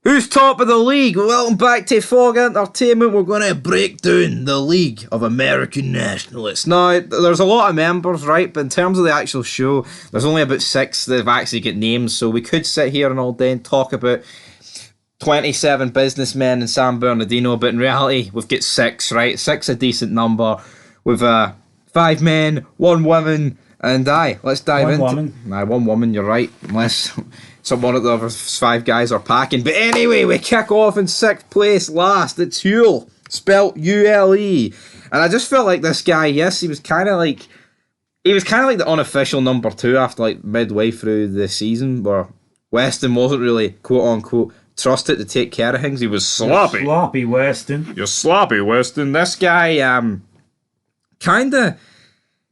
Who's top of the league? Welcome back to Fog Entertainment. We're going to break down the League of American Nationalists. Now, there's a lot of members, right? But in terms of the actual show, there's only about 6 that have actually got names. So we could sit here and all day and talk about 27 businessmen in San Bernardino. But in reality, we've got 6, right? 6 a decent number. With 5 men, 1 woman, and let's dive into... 1 woman. Nah, 1 woman, you're right. Unless... One of the other 5 guys are packing. But anyway, we kick off in 6th place last. It's Huel, spelt U-L-E. And I just felt like this guy, yes, he was kind of like the unofficial number 2 after like midway through the season, where Weston wasn't really, quote unquote, trusted to take care of things. He was sloppy. Sloppy Weston. You're sloppy, Weston. This guy,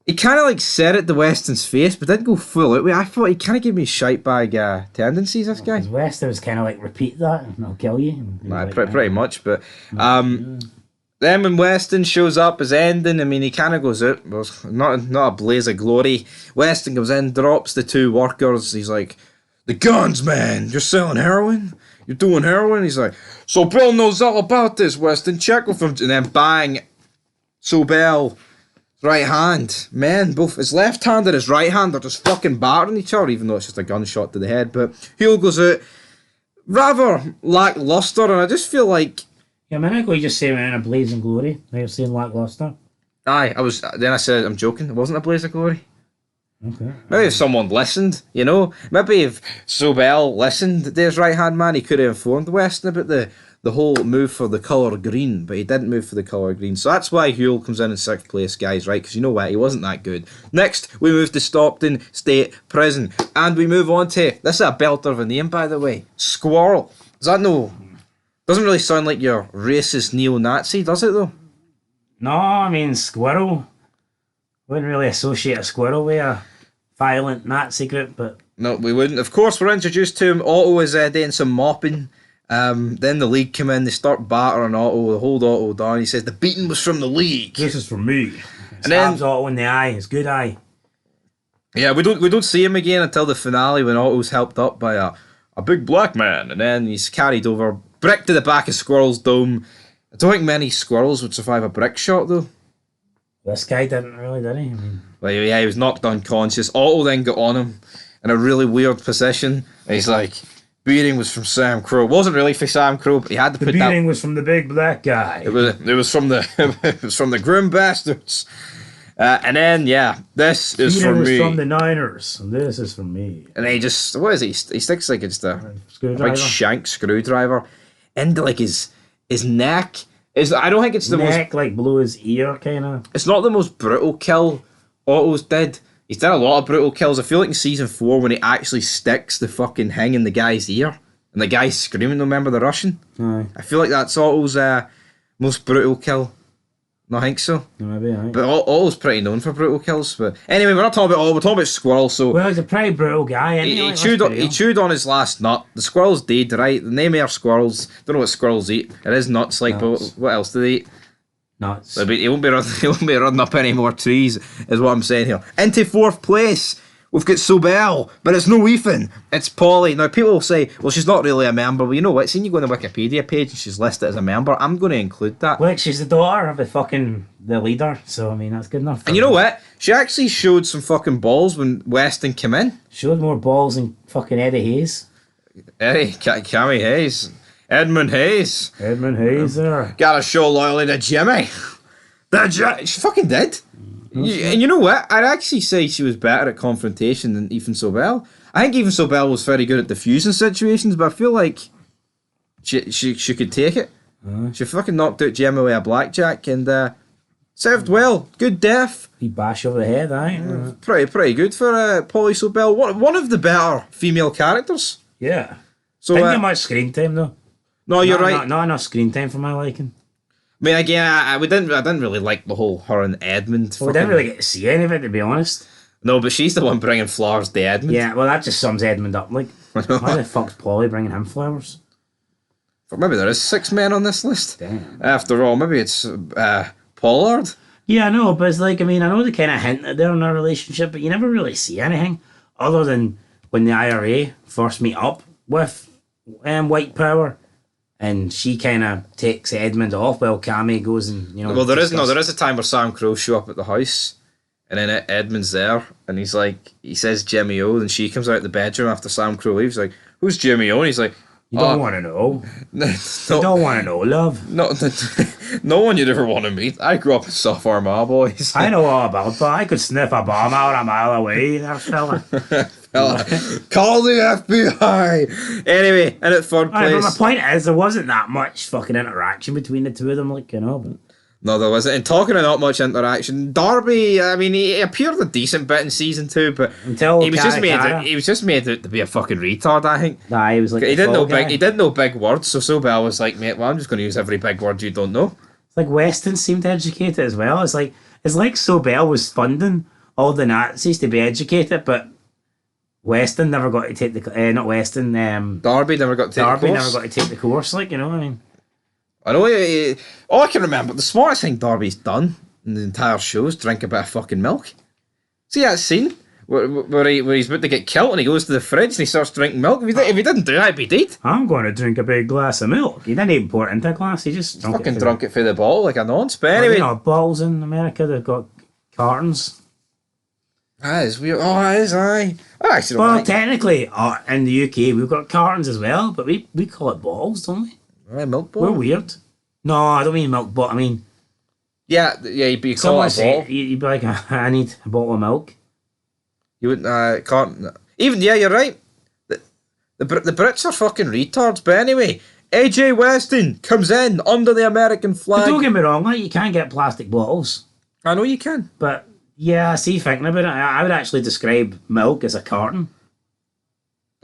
he kind of like said it to Weston's face, but didn't go full out with it. I thought he kind of gave me shite bag tendencies, this guy. Weston was kind of like, repeat that and I'll kill you. Nah, like, pretty much, but... Then when Weston shows up as ending, I mean, he kind of goes out. Well, not a blaze of glory. Weston comes in, drops the 2 workers. He's like, the guns, man. You're selling heroin? You're doing heroin? He's like, so Bill knows all about this, Weston. Check with him. And then bang. So Bell... right hand, man, both his left hand and his right hand are just fucking battering each other, even though it's just a gunshot to the head. But Huel goes out rather lackluster, and I just feel like... Yeah, a minute ago you just said we're in a blaze of glory. Now you're saying lackluster. Aye, then I said I'm joking. It wasn't a blaze of glory. Okay. Maybe if someone listened, you know? Maybe if Sobel listened to his right hand man, he could have informed Weston about the whole move for the colour green, but he didn't move for the colour green. So that's why Huel comes in 6th place, guys, right? Because you know what? He wasn't that good. Next, we move to Stockton State Prison. And we move on to... This is a belter of a name, by the way. Squirrel. Does that no... Doesn't really sound like your racist neo-Nazi, does it, though? No, I mean, squirrel. Wouldn't really associate a squirrel with a violent Nazi group, but... No, we wouldn't. Of course, we're introduced to him. Otto is doing some mopping. Then the league come in, they start battering Otto, they hold Otto down. He says the beating was from the league. This is from me. And then Otto in the eye, his good eye. Yeah, we don't see him again until the finale when Otto's helped up by a big black man, and then he's carried over, brick to the back of Squirrel's dome. I don't think many squirrels would survive a brick shot though. This guy didn't really, did he? I mean... Well, yeah, he was knocked unconscious. Otto then got on him in a really weird position. And he's like, beating was from Sam Crow. It wasn't really for Sam Crow, but he had to put that... The beating was from the big black guy. It was from the it was from the grim bastards. And then this is for me. Beating was from the Niners, and this is from me. And then he just, what is he? He sticks like it's a screwdriver. Big shank screwdriver into like his neck. I don't think it's the neck, like below his ear, kind of. It's not the most brutal kill Otto's did. He's done a lot of brutal kills. I feel like in season 4 when he actually sticks the fucking thing in the guy's ear and the guy's screaming, remember the Russian? Aye. I feel like that's Otto's most brutal kill. No, I think so. Maybe, aye. But Otto's pretty known for brutal kills. But anyway, we're not talking about Otto, we're talking about Squirrel. So well, he's a pretty brutal guy. He chewed on his last nut. The squirrel's dead, right? The name are squirrels. Don't know what squirrels eat. It is nuts, like, nuts. But what else do they eat? Nuts. He won't be running up any more trees, is what I'm saying here. Into 4th place, we've got Sobel, but it's no Ethan, it's Polly. Now, people will say, well, she's not really a member. Well, you know what? Seeing you go on the Wikipedia page and she's listed as a member, I'm going to include that. Well, she's the daughter of the leader, so, I mean, that's good enough. And you know what? She actually showed some fucking balls when Weston came in. Showed more balls than fucking Eddie Hayes. Cammy Hayes. Edmund Hayes there. Gotta show loyalty to Jimmy. She fucking did. And you know what? I'd actually say she was better at confrontation than Ethan Sobel. I think Ethan Sobel was very good at diffusing situations, but I feel like she could take it. She fucking knocked out Jimmy with a blackjack and served well. Good death. He bashed over the head, aye. Pretty good for Polly Sobel. One of the better female characters. Yeah. So didn't get much screen time though. No, you're right. Not enough screen time for my liking. I mean, again, I didn't really like the whole her and Edmund. Well, we didn't really get to see any of it, to be honest. No, but she's the one bringing flowers to Edmund. Yeah, well, that just sums Edmund up. Like, why the fuck's Polly bringing him flowers? Maybe there is 6 men on this list. Damn. After all, maybe it's Pollard. Yeah, I know, but it's like, I mean, I know they kind of hinted there in their relationship, but you never really see anything other than when the IRA first meet up with white power, and she kind of takes Edmund off while Cammy goes and Well, there is a time where Sam Crow show up at the house, and then Edmund's there, and he says Jimmy O, and she comes out the bedroom after Sam Crow leaves, like, who's Jimmy O? And he's like, you don't want to know. You don't want to know, love. No one you'd ever want to meet. I grew up in Soft Armagh, boys. I know all about that. I could sniff a bomb out a mile away, that fella. Call the FBI. Anyway, and at third place. But my point is, there wasn't that much fucking interaction between the two of them, like, but... No, there wasn't. And talking of not much interaction, Darby, I mean, he appeared a decent bit in season 2, but he was just made out to be a fucking retard, I think. Nah, he was like he didn't know big words, so Bell was like, mate, well, I'm just going to use every big word you don't know. It's like Weston seemed educated as well. It's like Sobel was funding all the Nazis to be educated, but Weston never got to take the not Weston. Darby never got to take the course. Like, you know what I mean? I know. All I can remember, the smartest thing Darby's done in the entire show is drink a bit of fucking milk. See that scene where he's about to get killed and he goes to the fridge and he starts drinking milk? If he didn't do that, he'd be dead. I'm going to drink a big glass of milk. He didn't even pour it into a glass. He just drunk it through the bottle like a nonce. But anyway, bottles in America, they've got cartons. That is weird. Oh, that is, aye. Technically, in the UK, we've got cartons as well, but we call it bottles, don't we? Milk bottle? We're weird. No, I don't mean milk bottle. I mean... Yeah, you'd be call it a bottle. You'd be like, I need a bottle of milk. You wouldn't, carton... Even, yeah, you're right. The Brits are fucking retards, but anyway, AJ Weston comes in under the American flag. But don't get me wrong, like, you can't get plastic bottles. I know you can. But, yeah, see, thinking about it, I would actually describe milk as a carton.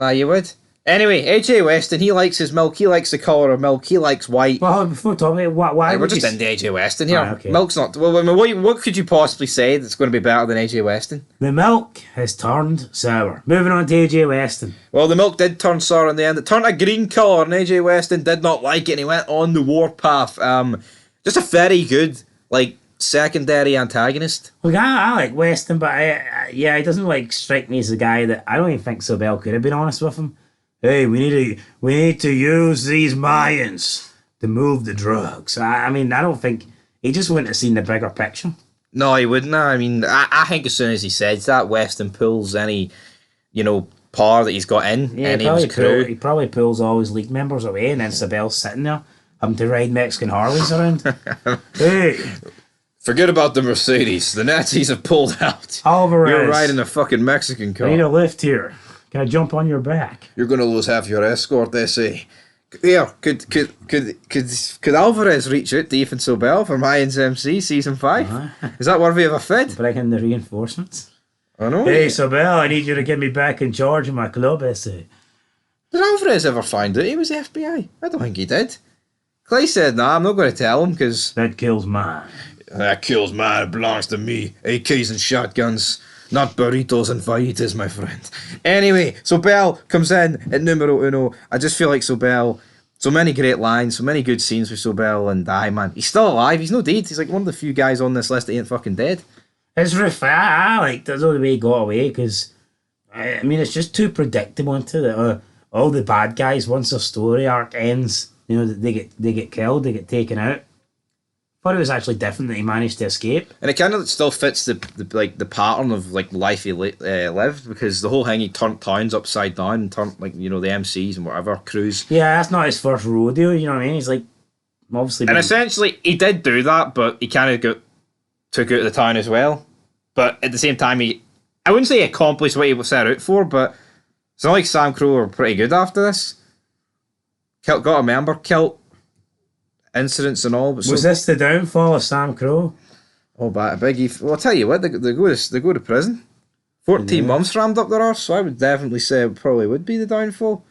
You would? Anyway, AJ Weston, he likes his milk, he likes the colour of milk, he likes white. Well, before talking about why we're just into AJ Weston here. Okay. Milk's not... Well, I mean, what could you possibly say that's going to be better than AJ Weston? The milk has turned sour. Moving on to AJ Weston. Well, the milk did turn sour in the end. It turned a green colour and AJ Weston did not like it and he went on the warpath. Just a very good, like, secondary antagonist. Look, I like Weston, but he doesn't, like, strike me as a guy that... I don't even think Sobel could have been honest with him. Hey, we need to use these Mayans to move the drugs. I mean, I don't think... He just wouldn't have seen the bigger picture. No, he wouldn't. I mean, I think as soon as he says that, Weston pulls any, power that he's got in. Yeah, he probably pulls all his league members away, and then Sabel's sitting there, having to ride Mexican Harleys around. Hey! Forget about the Mercedes. The Nazis have pulled out. Alvarez. You're riding a fucking Mexican car. I need a lift here. Can I jump on your back? You're going to lose half your escort, they say. Here, could Alvarez reach out to Ethan Sobel for Mayans MC Season 5? Is that worthy of a fed? Bring in the reinforcements. I know. Hey, Sobel, I need you to get me back in charge of my club, I say. Did Alvarez ever find out he was FBI? I don't think he did. Clay said, nah, I'm not going to tell him because... That kills mine. That kills mine. It belongs to me. AKs and shotguns. Not burritos and fajitas, my friend. Anyway, Sobel comes in at numero uno. I just feel like Sobel, so many great lines, so many good scenes with Sobel, and man, he's still alive. He's no dead. He's like one of the few guys on this list that ain't fucking dead. It's I like the way he got away because, I mean, it's just too predictable into it. All the bad guys, once their story arc ends, they get killed, they get taken out. But it was actually different that he managed to escape, and it kind of still fits the pattern of like life he lived, because the whole thing, he turned towns upside down and turned the MCs and whatever crews. Yeah, that's not his first rodeo. You know what I mean? He's like obviously. And essentially, he did do that, but he kind of took out the town as well. But at the same time, I wouldn't say he accomplished what he was set out for, but it's not like Sam Crow were pretty good after this. Got a member killed. Incidents and all. But was this the downfall of Sam Crow? Oh, but Biggie. Well, I'll tell you what, they go to prison. 14 months rammed up their arse, so I would definitely say it probably would be the downfall.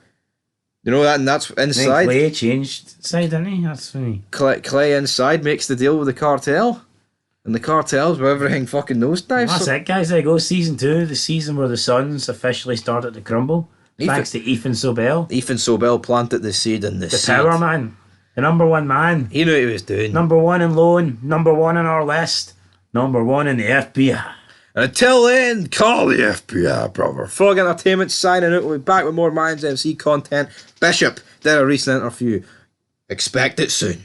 That, and that's inside. Clay changed side, didn't he? That's funny. Clay inside makes the deal with the cartel, and the cartel's where everything fucking nosedives. That's it, guys. There you go. Season 2, the season where the Suns officially started to crumble. Thanks to Ethan Sobel. Ethan Sobel planted the seed in the seed. Power man. The number one man. He knew what he was doing. Number one in L.O.A.N, number one on our list, number one in the FBI. And until then, call the FBI, brother. Frog Entertainment signing out. We'll be back with more Minds MC content. Bishop did a recent interview. Expect it soon.